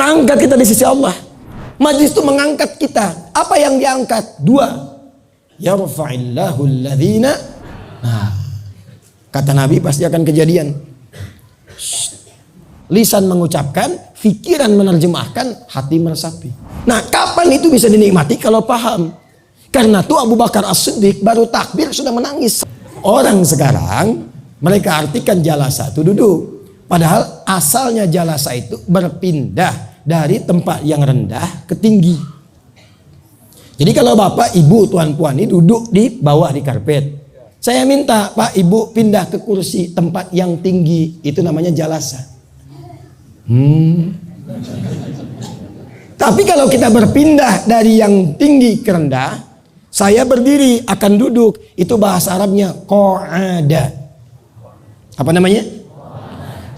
Terangkat kita di sisi Allah. Majlis itu mengangkat kita. Apa yang diangkat? Dua. Yarfa'illahu alladhina. Nah, kata Nabi pasti akan kejadian. Lisan mengucapkan, pikiran menerjemahkan, hati meresapi. Nah, kapan itu bisa dinikmati? Kalau paham. Karena itu Abu Bakar As-Siddiq baru takbir sudah menangis. Orang sekarang mereka artikan jalasa itu duduk. Padahal asalnya jalasa itu berpindah dari tempat yang rendah ke tinggi. Jadi kalau bapak, ibu, tuan puan ini duduk di bawah di karpet. Saya minta pak, ibu pindah ke kursi tempat yang tinggi. Itu namanya jalasa. Tapi kalau kita berpindah dari yang tinggi ke rendah, saya berdiri akan duduk, itu bahasa Arabnya qa'ada. Apa namanya?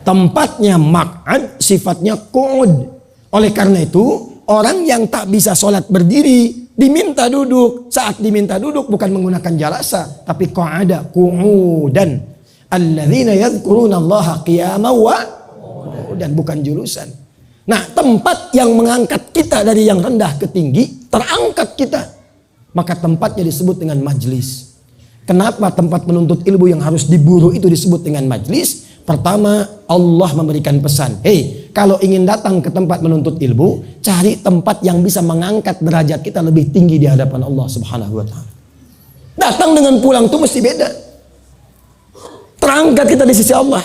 Tempatnya maq'ad, sifatnya qu'ud. Oleh karena itu, orang yang tak bisa sholat berdiri diminta duduk. Saat diminta duduk bukan menggunakan jalasa, tapi qa'ada, qu'udan. Alladzina yadhkurunallaha qiyaman wa dan bukan julusan. Nah, tempat yang mengangkat kita dari yang rendah ke tinggi, terangkat kita. Maka tempatnya disebut dengan majlis. Kenapa tempat menuntut ilmu yang harus diburu itu disebut dengan majlis? Pertama, Allah memberikan pesan. Hei, kalau ingin datang ke tempat menuntut ilmu, cari tempat yang bisa mengangkat derajat kita lebih tinggi di hadapan Allah Subhanahu wa Ta'ala. Datang dengan pulang itu mesti beda. Terangkat kita di sisi Allah.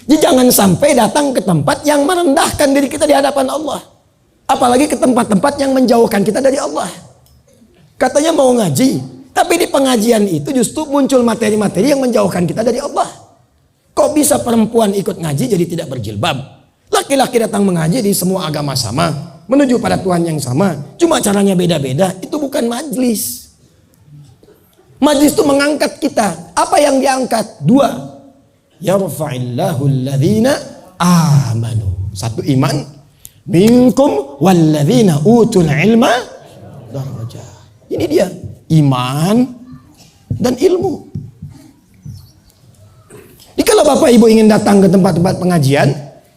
Jadi jangan sampai datang ke tempat yang merendahkan diri kita di hadapan Allah. Apalagi ke tempat-tempat yang menjauhkan kita dari Allah. Katanya mau ngaji, tapi di pengajian itu justru muncul materi-materi yang menjauhkan kita dari Allah. Kok bisa perempuan ikut ngaji jadi tidak berjilbab? Laki-laki datang mengaji di semua agama sama, menuju pada Tuhan yang sama, cuma caranya beda-beda. Itu bukan majlis. Majlis itu mengangkat kita. Apa yang diangkat? Dua. Yarfa'illahu alladhina amanu. Satu, iman. Minkum walladzina utul ilma darajah. Ini dia, iman dan ilmu. Jadi kalau bapak ibu ingin datang ke tempat-tempat pengajian,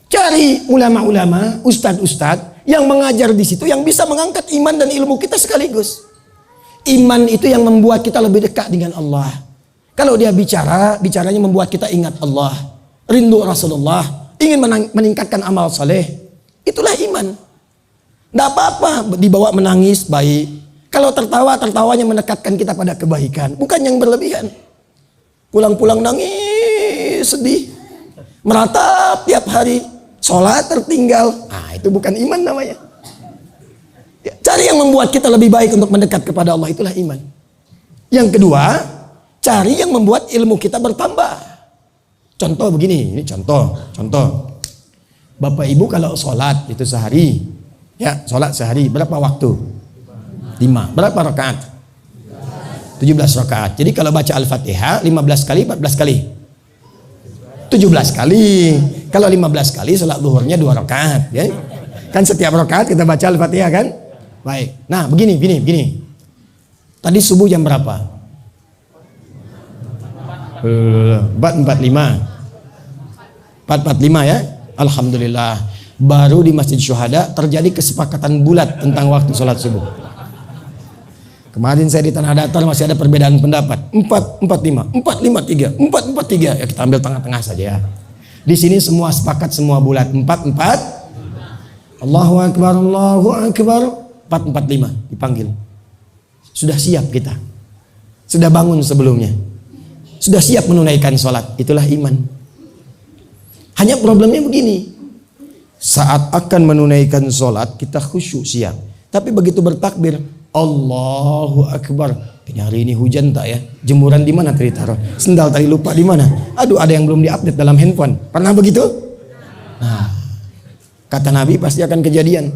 cari ulama-ulama, ustadz-ustadz yang mengajar di situ, yang bisa mengangkat iman dan ilmu kita sekaligus. Iman itu yang membuat kita lebih dekat dengan Allah. Kalau dia bicaranya membuat kita ingat Allah, rindu Rasulullah, ingin meningkatkan amal saleh. Itulah iman. Tidak apa-apa dibawa menangis, baik. Kalau tertawa, tertawanya mendekatkan kita pada kebaikan, bukan yang berlebihan. Pulang-pulang nangis, sedih, meratap tiap hari, sholat tertinggal. Nah, itu bukan iman namanya. Cari yang membuat kita lebih baik untuk mendekat kepada Allah, itulah iman. Yang kedua, cari yang membuat ilmu kita bertambah. Contoh begini, ini contoh. Bapak ibu kalau sholat itu sehari, ya sholat sehari berapa waktu? 5. Berapa rakaat? 17 rakaat. Jadi kalau baca Al-Fatihah 15 kali, 14 kali, 17 kali. Kalau 15 kali sholat zuhurnya 2 rakaat, ya. Kan setiap rakaat kita baca Al-Fatihah kan? Baik. Nah, begini. Tadi subuh jam berapa? 4:45 ya. Alhamdulillah. Baru di Masjid Syuhada terjadi kesepakatan bulat tentang waktu sholat subuh. Kemarin saya di Tanah Datar masih ada perbedaan pendapat. 4:45, 4:53, 4:43. Ya kita ambil tengah-tengah saja ya. Di sini semua sepakat, semua bulat. 4:4. Allahu Akbar, Allahu Akbar. 4:45 dipanggil. Sudah siap kita. Sudah bangun sebelumnya. Sudah siap menunaikan sholat. Itulah iman. Hanya problemnya begini. Saat akan menunaikan sholat kita khusyuk siap. Tapi begitu bertakbir, Allahu Akbar. Ini hari ini hujan tak ya? Jemuran di mana tadi taruh? Sendal tadi lupa di mana? Aduh, ada yang belum diupdate dalam handphone. Pernah begitu? Nah, kata Nabi pasti akan kejadian.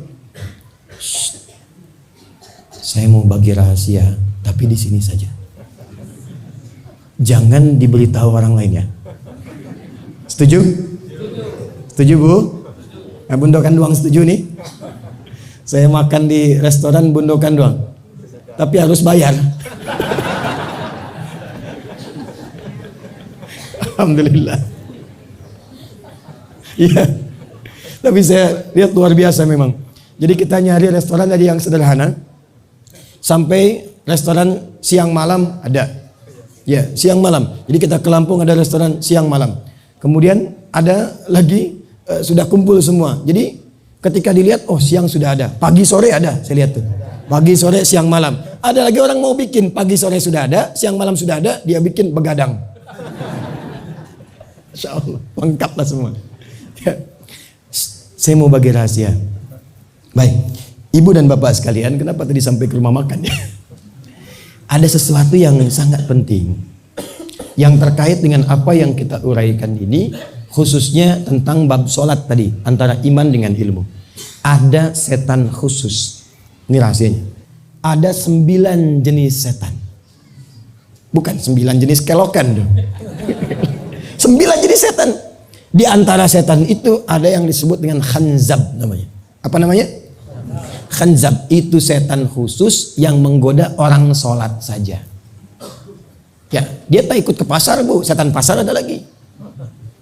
Saya mau bagi rahasia, tapi di sini saja. Jangan diberitahu orang lain ya. Setuju? Setuju Bu? Nah, Bundokan doang setuju nih. Saya makan di restoran Bundokan doang, tapi harus bayar. Alhamdulillah. Iya. Tapi saya lihat luar biasa memang. Jadi kita nyari restoran dari yang sederhana sampai restoran siang malam ada. Ya, siang malam. Jadi kita ke Lampung ada restoran siang malam. Kemudian ada lagi sudah kumpul semua. Jadi ketika dilihat, oh siang sudah ada, pagi sore ada, saya lihat tuh. Pagi sore siang malam. Ada lagi orang mau bikin pagi sore sudah ada, siang malam sudah ada, dia bikin begadang. Insya Allah, lengkaplah semua. Ya. Saya mau bagi rahasia. Baik, ibu dan bapak sekalian, kenapa tadi sampai ke rumah makan ya? Ada sesuatu yang sangat penting yang terkait dengan apa yang kita uraikan ini, khususnya tentang bab sholat tadi, antara iman dengan ilmu. Ada setan khusus. Ini rahasianya. Ada 9 jenis setan. Bukan 9 jenis kelokan dong. 9 jenis setan. Di antara setan itu ada yang disebut dengan khanzab namanya. Apa namanya? Khanzab itu setan khusus yang menggoda orang sholat saja. Ya, dia tak ikut ke pasar bu, setan pasar ada lagi.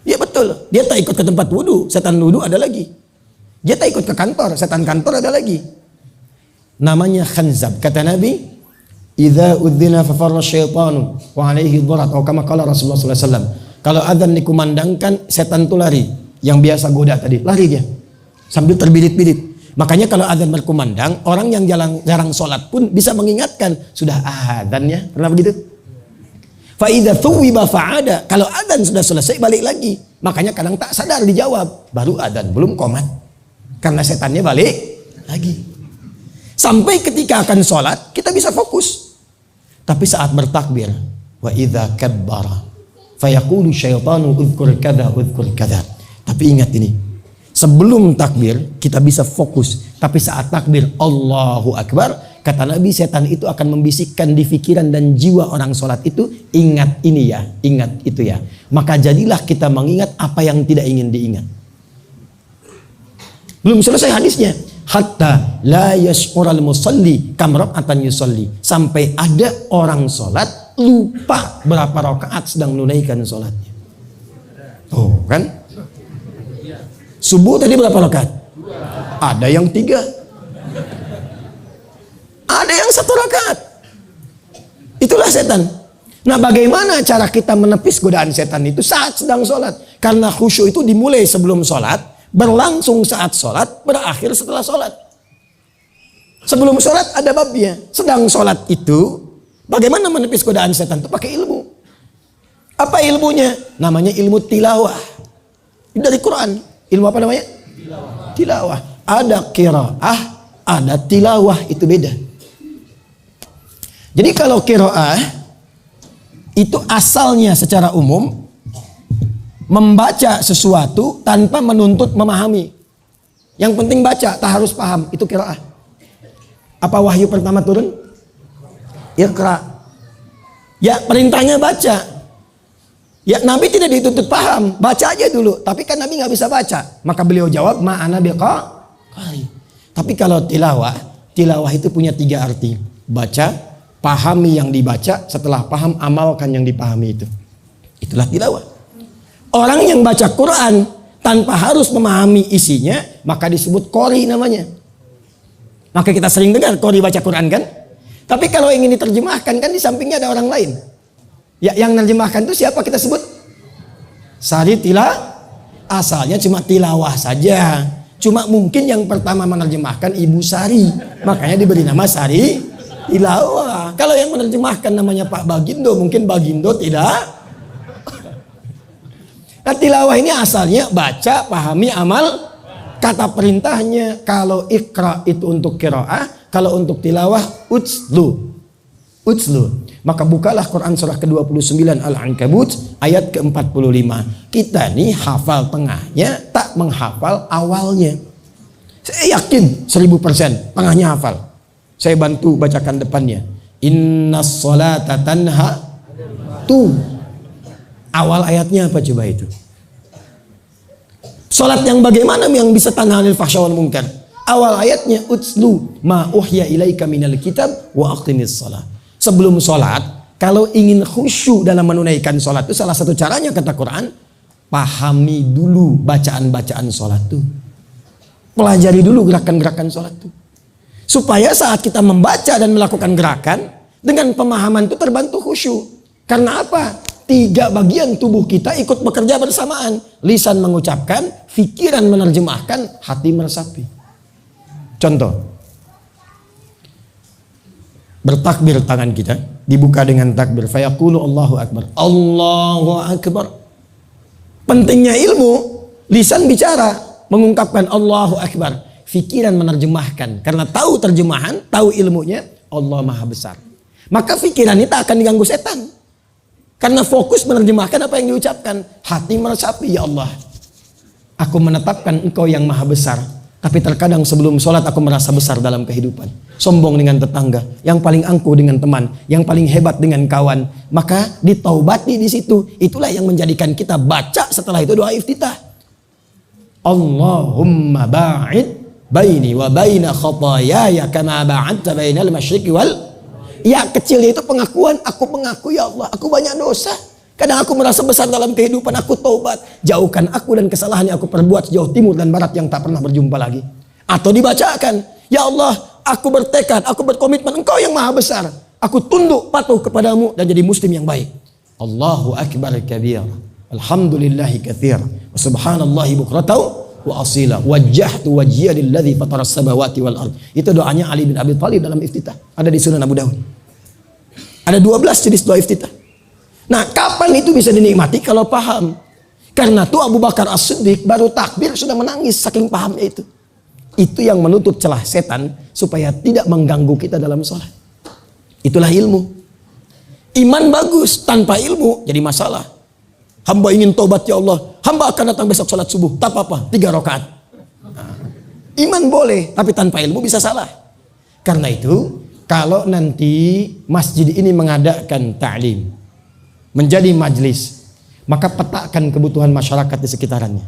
Ya betul, dia tak ikut ke tempat wudu, setan wudu ada lagi. Dia tak ikut ke kantor, setan kantor ada lagi. Namanya khanzab. Kata Nabi, "Idza udzina fa farra syaitanu wa alaihi dharat," atau kama qala Rasulullah sallallahu alaihi wasallam. Kalau azan dikumandangkan, setan itu lari. Yang biasa goda tadi, lari dia. Sambil terbirit-birit. Makanya kalau azan berkumandang, orang yang jarang sholat pun bisa mengingatkan, sudah azan ya. Pernah begitu? Fa idza thuwiba fa'ada. Kalau azan sudah selesai balik lagi. Makanya kadang tak sadar dijawab, baru azan, belum qomat. Karena setannya balik lagi. Sampai ketika akan sholat, kita bisa fokus. Tapi saat bertakbir, wa idza kabbara fayaqulu syaitanu udhkur kadza udhkur kadza. Tapi ingat ini, sebelum takbir kita bisa fokus, tapi saat takbir Allahu Akbar, kata Nabi, setan itu akan membisikkan di pikiran dan jiwa orang sholat itu, ingat ini ya, ingat itu ya. Maka jadilah kita mengingat apa yang tidak ingin diingat. Belum selesai hadisnya, hatta la yash'ural musalli kam raka'atan yusalli, sampai ada orang sholat lupa berapa rakaat sedang menunaikan sholatnya. Oh kan? Subuh tadi berapa rakaat? Ada yang 3, ada yang 1 rakaat. Itulah setan. Nah, bagaimana cara kita menepis godaan setan itu saat sedang sholat? Karena khusyuk itu dimulai sebelum sholat, berlangsung saat sholat, berakhir setelah sholat. Sebelum sholat ada babnya. Sedang sholat itu, bagaimana menepis godaan setan itu pakai ilmu. Apa ilmunya? Namanya ilmu tilawah. Dari Quran. Ilmu apa namanya? Tilawah. Ada qiraah, ada tilawah, itu beda. Jadi kalau qiraah itu asalnya secara umum membaca sesuatu tanpa menuntut memahami. Yang penting baca, tak harus paham, itu qiraah. Apa wahyu pertama turun? Iqra. Ya, perintahnya baca. Ya, Nabi tidak dituntut paham, baca aja dulu. Tapi kan Nabi nggak bisa baca, maka beliau jawab ma'ana biqari. Tapi kalau tilawah, tilawah itu punya 3 arti. Baca, pahami yang dibaca, setelah paham amalkan yang dipahami itu. Itulah tilawah. Orang yang baca Quran tanpa harus memahami isinya, maka disebut qori namanya. Maka kita sering dengar qori baca Quran kan? Tapi kalau ingin diterjemahkan kan di sampingnya ada orang lain. Ya, yang menerjemahkan itu siapa kita sebut? Sari tilah. Asalnya cuma tilawah saja. Cuma mungkin yang pertama menerjemahkan Ibu Sari. Makanya diberi nama Sari Tilawah. Kalau yang menerjemahkan namanya Pak Bagindo, mungkin Bagindo tidak. Nah, tilawah ini asalnya baca, pahami, amal. Kata perintahnya, kalau ikra itu untuk qiraah, kalau untuk tilawah utslu. Maka bukalah Quran surah ke-29 Al-Ankabut ayat ke-45. Kita nih hafal tengahnya, tak menghafal awalnya. Saya yakin 1000% tengahnya hafal. Saya bantu bacakan depannya. Innas sholata tanha. Tuh. Awal ayatnya apa coba itu? Salat yang bagaimana yang bisa tanha anil fahsya wal munkar? Awal ayatnya utslu ma uhya ilaika minal kitab wa aqimis shalah. Sebelum sholat, kalau ingin khusyuk dalam menunaikan sholat itu salah satu caranya kata Quran, pahami dulu bacaan-bacaan sholat itu. Pelajari dulu gerakan-gerakan sholat itu. Supaya saat kita membaca dan melakukan gerakan, dengan pemahaman itu terbantu khusyuk. Karena apa? 3 bagian tubuh kita ikut bekerja bersamaan. Lisan mengucapkan, pikiran menerjemahkan, hati meresapi. Contoh. Bertakbir tangan kita, dibuka dengan takbir. Fayaqulu Allahu Akbar. Allahu Akbar. Pentingnya ilmu, lisan bicara, mengungkapkan Allahu Akbar. Pikiran menerjemahkan. Karena tahu terjemahan, tahu ilmunya, Allah Maha Besar. Maka pikiran itu akan diganggu setan. Karena fokus menerjemahkan apa yang diucapkan. Hati meresapi, ya Allah, aku menetapkan Engkau yang Maha Besar. Tapi terkadang sebelum sholat aku merasa besar dalam kehidupan. Sombong dengan tetangga, yang paling angkuh dengan teman, yang paling hebat dengan kawan. Maka ditaubati di situ. Itulah yang menjadikan kita baca setelah itu doa iftitah. Allahumma ba'id baini wa baina khatayaya kama ba'adta bainal masyriqi wal. Ya kecilnya itu pengakuan, aku mengaku ya Allah, aku banyak dosa. Kadang aku merasa besar dalam kehidupan, aku taubat. Jauhkan aku dan kesalahan yang aku perbuat sejauh timur dan barat yang tak pernah berjumpa lagi. Atau dibacakan, ya Allah, aku bertekad, aku berkomitmen, Engkau yang Maha Besar. Aku tunduk patuh kepadamu dan jadi muslim yang baik. Allahu Akbar kabir. Alhamdulillahi katsir. Wa subhanallahi bukratan wa asila. Wajjahtu wajhiya lilladzi fatara as-samawati wal ard. Itu doanya Ali bin Abi Thalib dalam iftitah. Ada di Sunan Abu Dawud. Ada 12 jenis doa iftitah. Nah, kapan itu bisa dinikmati? Kalau paham. Karena tuh Abu Bakar As-Siddiq baru takbir sudah menangis saking pahamnya itu. Itu yang menutup celah setan supaya tidak mengganggu kita dalam sholat. Itulah ilmu. Iman bagus tanpa ilmu jadi masalah. Hamba ingin tobat ya Allah, hamba akan datang besok sholat subuh, tak apa-apa, 3 rakaat. Iman boleh, tapi tanpa ilmu bisa salah. Karena itu, kalau nanti masjid ini mengadakan ta'lim, menjadi majlis, maka petakan kebutuhan masyarakat di sekitarannya.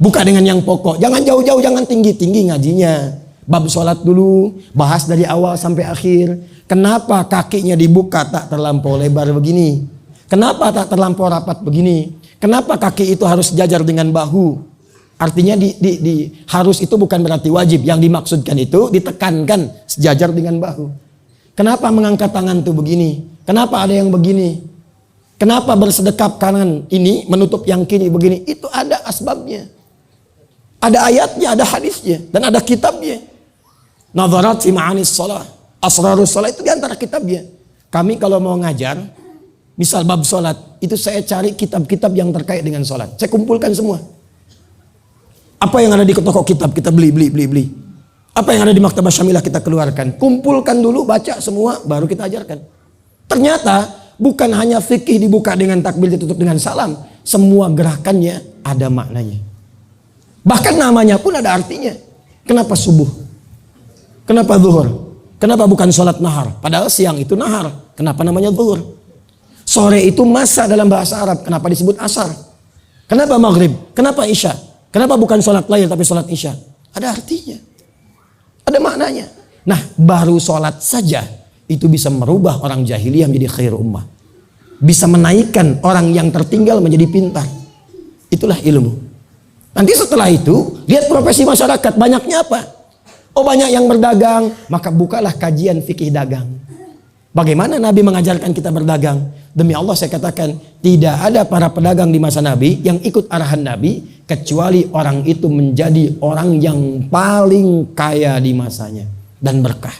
Buka dengan yang pokok, jangan jauh-jauh, jangan tinggi-tinggi ngajinya. Bab sholat dulu, bahas dari awal sampai akhir. Kenapa kakinya dibuka tak terlampau lebar begini? Kenapa tak terlampau rapat begini? Kenapa kaki itu harus sejajar dengan bahu? Artinya harus itu bukan berarti wajib. Yang dimaksudkan itu ditekankan sejajar dengan bahu. Kenapa mengangkat tangan itu begini? Kenapa ada yang begini? Kenapa bersedekap kanan ini menutup yang kiri begini? Itu ada asbabnya. Ada ayatnya, ada hadisnya, dan ada kitabnya. Nadharat fi ma'anis shalah, asrarus shalah itu diantara kitabnya. Kami kalau mau ngajar, misal bab sholat, itu saya cari kitab-kitab yang terkait dengan sholat. Saya kumpulkan semua. Apa yang ada di toko kitab kita beli. Apa yang ada di Maktabah Syamilah kita keluarkan. Kumpulkan dulu, baca semua, baru kita ajarkan. Ternyata bukan hanya fikih dibuka dengan takbir ditutup dengan salam. Semua gerakannya ada maknanya. Bahkan namanya pun ada artinya. Kenapa subuh? Kenapa zuhur? Kenapa bukan sholat nahar? Padahal siang itu nahar. Kenapa namanya zuhur? Sore itu masa dalam bahasa Arab. Kenapa disebut asar? Kenapa maghrib? Kenapa isya? Kenapa bukan sholat lail tapi sholat isya? Ada artinya. Ada maknanya. Nah, baru sholat saja itu bisa merubah orang jahiliyah menjadi khair ummah. Bisa menaikkan orang yang tertinggal menjadi pintar. Itulah ilmu. Nanti setelah itu, lihat profesi masyarakat. Banyaknya apa? Oh, banyak yang berdagang. Maka bukalah kajian fikih dagang. Bagaimana Nabi mengajarkan kita berdagang? Demi Allah saya katakan, tidak ada para pedagang di masa Nabi yang ikut arahan Nabi, kecuali orang itu menjadi orang yang paling kaya di masanya dan berkah.